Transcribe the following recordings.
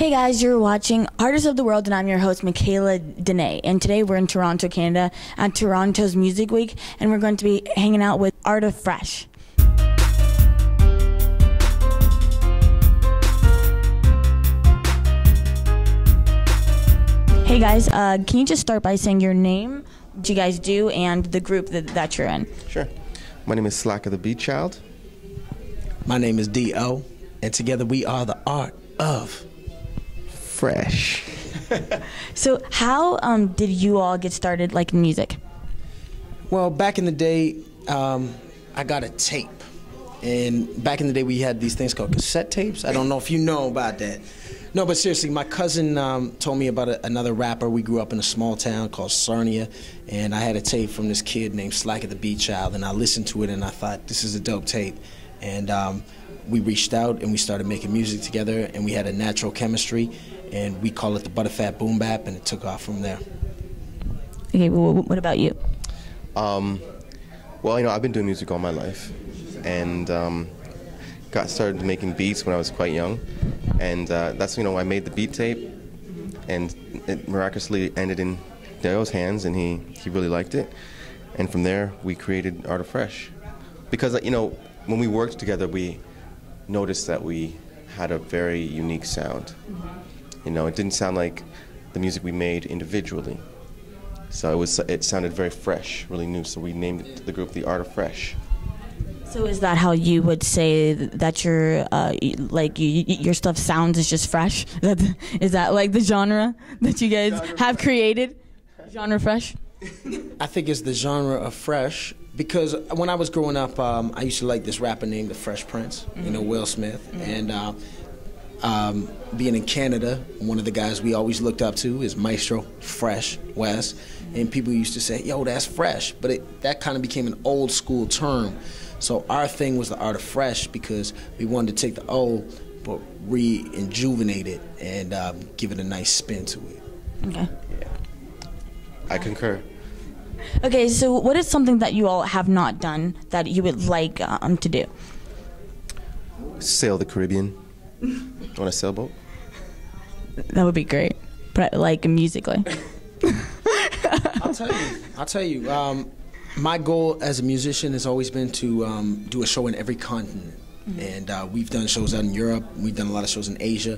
Hey guys, you're watching Artists of the World, and I'm your host, Michaela Dene. And today we're in Toronto, Canada, at Toronto's Music Week, and we're going to be hanging out with Art of Fresh. Hey guys, can you just start by saying your name, what you guys do, and the group that you're in? Sure. My name is Slakah The beatchild. My name is D.O., and together we are the Art of Fresh. So how did you all get started, like, in music? Well, back in the day, I got a tape. And back in the day, we had these things called cassette tapes. I don't know if you know about that. No, but seriously, my cousin told me about another rapper. We grew up in a small town called Sarnia, and I had a tape from this kid named Slakah The beatchild, and I listened to it, and I thought, this is a dope tape. And we reached out, and we started making music together, and we had a natural chemistry, and we call it the Butterfat Boom Bap, and it took off from there. Okay, well, what about you? Well, I've been doing music all my life, and got started making beats when I was quite young, and that's I made the beat tape, and it miraculously ended in Dale's hands, and he really liked it, and from there we created Art of Fresh, because when we worked together we noticed that we had a very unique sound. It didn't sound like the music we made individually. So it sounded very fresh, really new. So we named the group the Art of Fresh. So is that how you would say that your your stuff sounds is just fresh? Is that like the genre that you guys have created? Genre fresh? I think it's the genre of fresh because when I was growing up, I used to like this rapper named the Fresh Prince, Will Smith, and being in Canada, one of the guys we always looked up to is Maestro Fresh West, and people used to say, "Yo, that's fresh," but that kind of became an old school term. So our thing was the Art of Fresh because we wanted to take the old but rejuvenate it and give it a nice spin to it. Okay. Yeah, I concur. Okay, so what is something that you all have not done that you would like to do? Sail the Caribbean on a sailboat. That would be great, but like musically. I'll tell you. My goal as a musician has always been to do a show in every continent, and we've done shows out in Europe. We've done a lot of shows in Asia,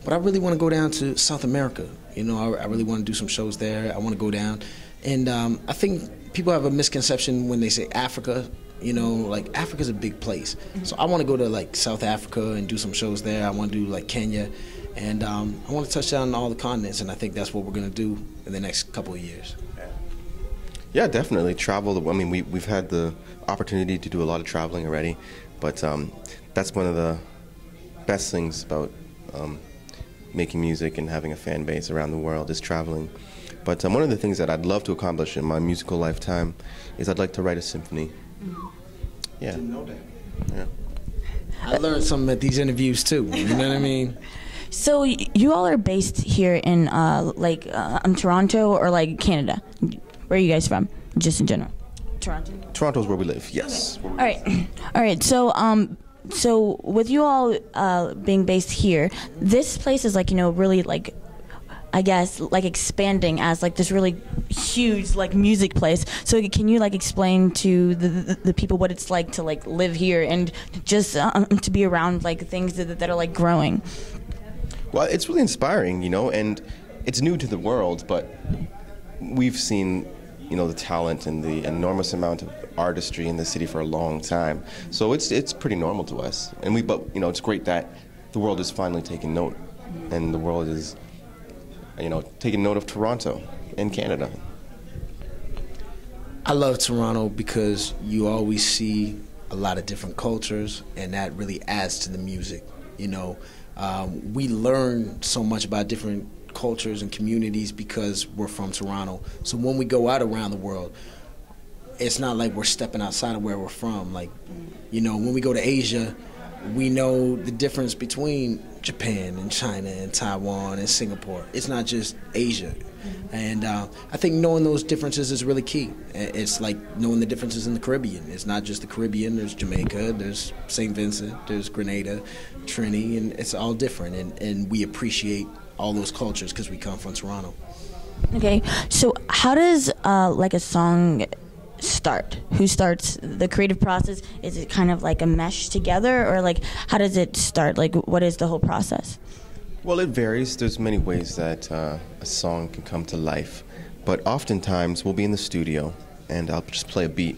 but I really want to go down to South America. I really want to do some shows there. I want to go down, and I think people have a misconception when they say Africa. Like Africa's a big place, so I want to go to like South Africa and do some shows there. I want to do like Kenya, and I want to touch down on all the continents, and I think that's what we're going to do in the next couple of years. Yeah, definitely travel. We've had the opportunity to do a lot of traveling already, but that's one of the best things about making music and having a fan base around the world is traveling. But one of the things that I'd love to accomplish in my musical lifetime is I'd like to write a symphony. Yeah. Didn't know that. Yeah. I learned something at these interviews too. You know what I mean? So you all are based here in Toronto or like Canada? Where are you guys from? Just in general. Toronto. Toronto's where we live. Yes. All right. So with you all being based here, this place is really like, I guess, like expanding as like this really huge like music place. So can you like explain to the people what it's like to like live here and just to be around like things that are like growing? Well, it's really inspiring, and it's new to the world, but we've seen the talent and the enormous amount of artistry in the city for a long time. So it's pretty normal to us. But it's great that the world is finally taking note, and the world is taking note of Toronto and Canada. I love Toronto because you always see a lot of different cultures, and that really adds to the music. We learn so much about different cultures and communities because we're from Toronto. So when we go out around the world, it's not like we're stepping outside of where we're from. Like, when we go to Asia, we know the difference between Japan and China and Taiwan and Singapore. It's not just Asia. And I think knowing those differences is really key. It's like knowing the differences in the Caribbean. It's not just the Caribbean. There's Jamaica, there's St. Vincent, there's Grenada, Trinity, and it's all different. And we appreciate all those cultures because we come from Toronto. Okay, so how does like a song start? Who starts the creative process? Is it kind of like a mesh together, or like how does it start? Like what is the whole process? Well, it varies. There's many ways that a song can come to life, but oftentimes we'll be in the studio and I'll just play a beat.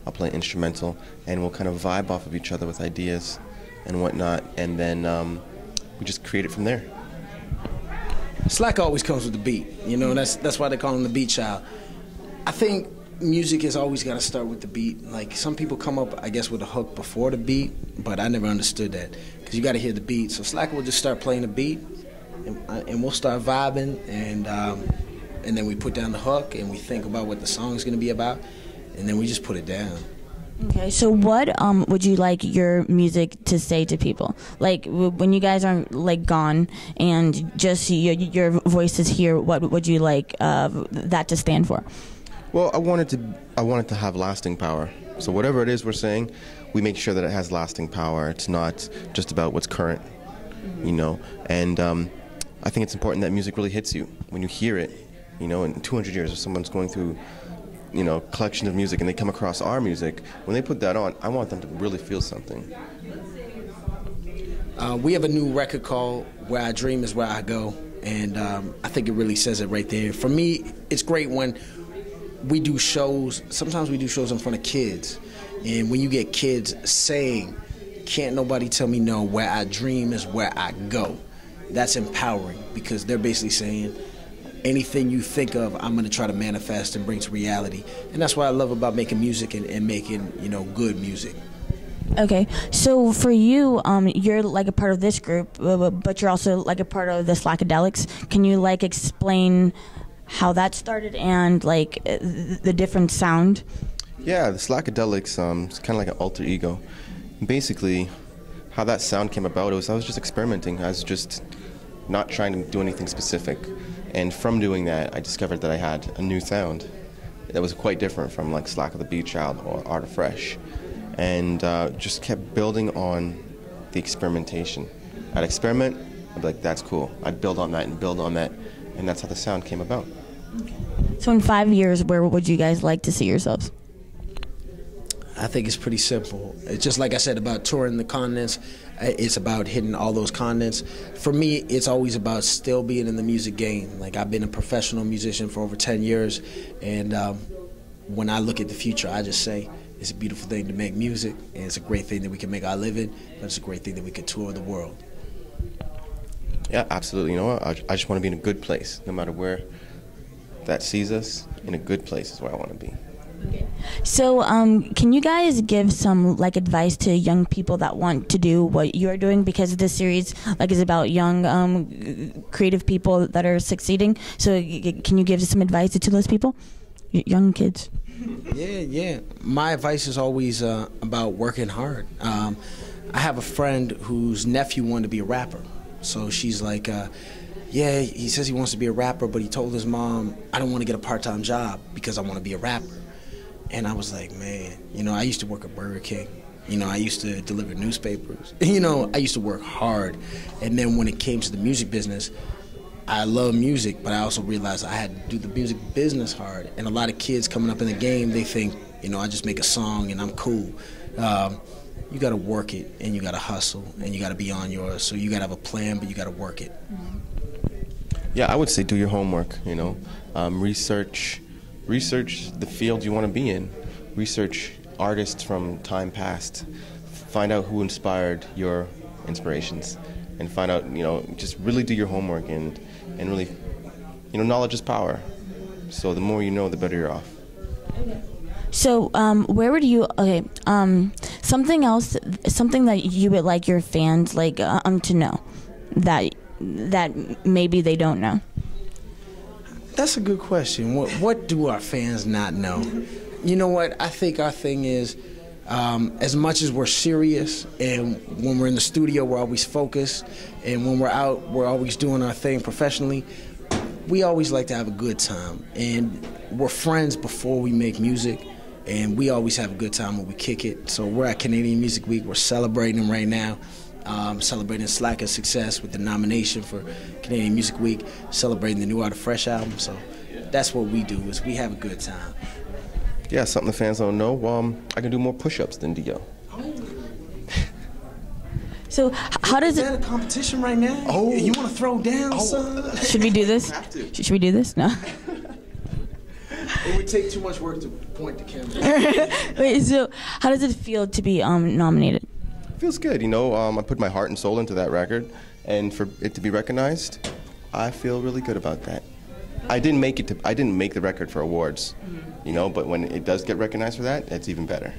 I'll play an instrumental and we'll kind of vibe off of each other with ideas and whatnot, and then we just create it from there. Slakah always comes with the beat. You know, that's why they call him the beat child. I think music has always got to start with the beat. Like some people come up, I guess, with a hook before the beat, but I never understood that because you got to hear the beat. So Slakah will just start playing the beat, and we'll start vibing, and then we put down the hook and we think about what the song's going to be about, and then we just put it down. Okay, so what would you like your music to say to people? Like when you guys are like gone and just your voice is here, what would you like that to stand for? Well, I wanted to have lasting power. So whatever it is we're saying, we make sure that it has lasting power. It's not just about what's current, you know. And I think it's important that music really hits you when you hear it. You know, in 200 years, if someone's going through, you know, collection of music and they come across our music, when they put that on, I want them to really feel something. We have a new record called Where I Dream is Where I Go, and I think it really says it right there. For me, it's great when we do shows. Sometimes we do shows in front of kids, and when you get kids saying, "Can't nobody tell me no, where I dream is where I go," that's empowering because they're basically saying, anything you think of, I'm going to try to manifest and bring to reality. And that's what I love about making music and making, you know, good music. Okay, so for you, you're like a part of this group, but you're also like a part of the Slakadelics. Can you like explain how that started and like the different sound? Yeah, the Slakadelics is kind of like an alter ego. Basically, how that sound came about, I was just experimenting. I was just not trying to do anything specific. And from doing that, I discovered that I had a new sound that was quite different from like Slakah The beatchild or Art of Fresh. And just kept building on the experimentation. I'd experiment, I'd be like, that's cool. I'd build on that and build on that. And that's how the sound came about. So in 5 years, where would you guys like to see yourselves? I think it's pretty simple. It's just like I said about touring the continents. It's about hitting all those continents. For me, it's always about still being in the music game. Like I've been a professional musician for over 10 years, and when I look at the future, I just say it's a beautiful thing to make music, and it's a great thing that we can make our living, but it's a great thing that we can tour the world. Yeah, absolutely. You know what? I just want to be in a good place, no matter where that sees us. In a good place is where I want to be. So, can you guys give some like advice to young people that want to do what you're doing? Because this series like is about young creative people that are succeeding. So, can you give some advice to those people, young kids? Yeah. My advice is always about working hard. I have a friend whose nephew wanted to be a rapper. So she's like, yeah, he says he wants to be a rapper, but he told his mom, I don't want to get a part-time job because I want to be a rapper. And I was like, man, you know, I used to work at Burger King. You know, I used to deliver newspapers. You know, I used to work hard. And then when it came to the music business, I love music, but I also realized I had to do the music business hard. And a lot of kids coming up in the game, they think, you know, I just make a song and I'm cool. You got to work it, and you got to hustle, and you got to be on yours. So you got to have a plan, but you got to work it. Yeah, I would say do your homework, you know. Research the field you want to be in. Research artists from time past. Find out who inspired your inspirations, and find out, you know, just really do your homework and really, you know, knowledge is power. So the more you know, the better you're off. So, where would you? Okay, something else, something that you would like your fans like to know that maybe they don't know. That's a good question. What do our fans not know? You know what? I think our thing is, as much as we're serious, and when we're in the studio, we're always focused, and when we're out, we're always doing our thing professionally. we always like to have a good time, and we're friends before we make music, and we always have a good time when we kick it. So we're at Canadian Music Week. We're celebrating right now, celebrating Slakah's success with the nomination for Canadian Music Week, celebrating the new Art of Fresh album. So that's what we do, is we have a good time. Yeah, something the fans don't know, I can do more push-ups than Dio. So how does Is that a competition right now? Oh. You want to throw down, son? Should we do this? Should we do this? No. It would take too much work to point the camera. Wait, so how does it feel to be nominated? Feels good, you know. I put my heart and soul into that record, and for it to be recognized, I feel really good about that. I didn't make the record for awards, you know, but when it does get recognized for that, it's even better.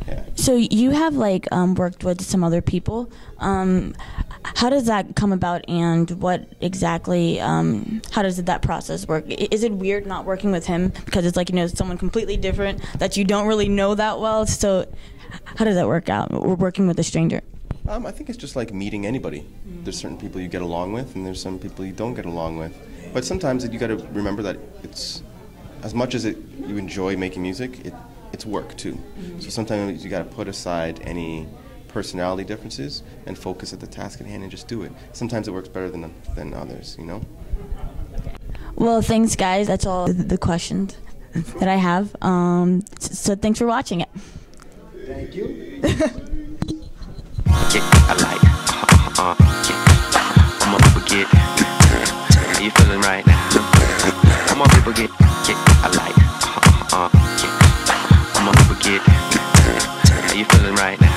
Yeah. So you have like worked with some other people. How does that come about, and what exactly? How does that process work? Is it weird not working with him because it's like, you know, someone completely different that you don't really know that well? So how does that work out? We're working with a stranger. I think it's just like meeting anybody. There's certain people you get along with, and there's some people you don't get along with. But sometimes you got to remember that it's, as much as you enjoy making music, it's work too. So sometimes you got to put aside any personality differences and focus at the task at hand and just do it. Sometimes it works better than others, you know? Well, thanks, guys. That's all the questions that I have. So thanks for watching it. Thank you. I like, come on, people get, how you feeling right now? Come on, people get, I like, come on, people get, how you feeling right now?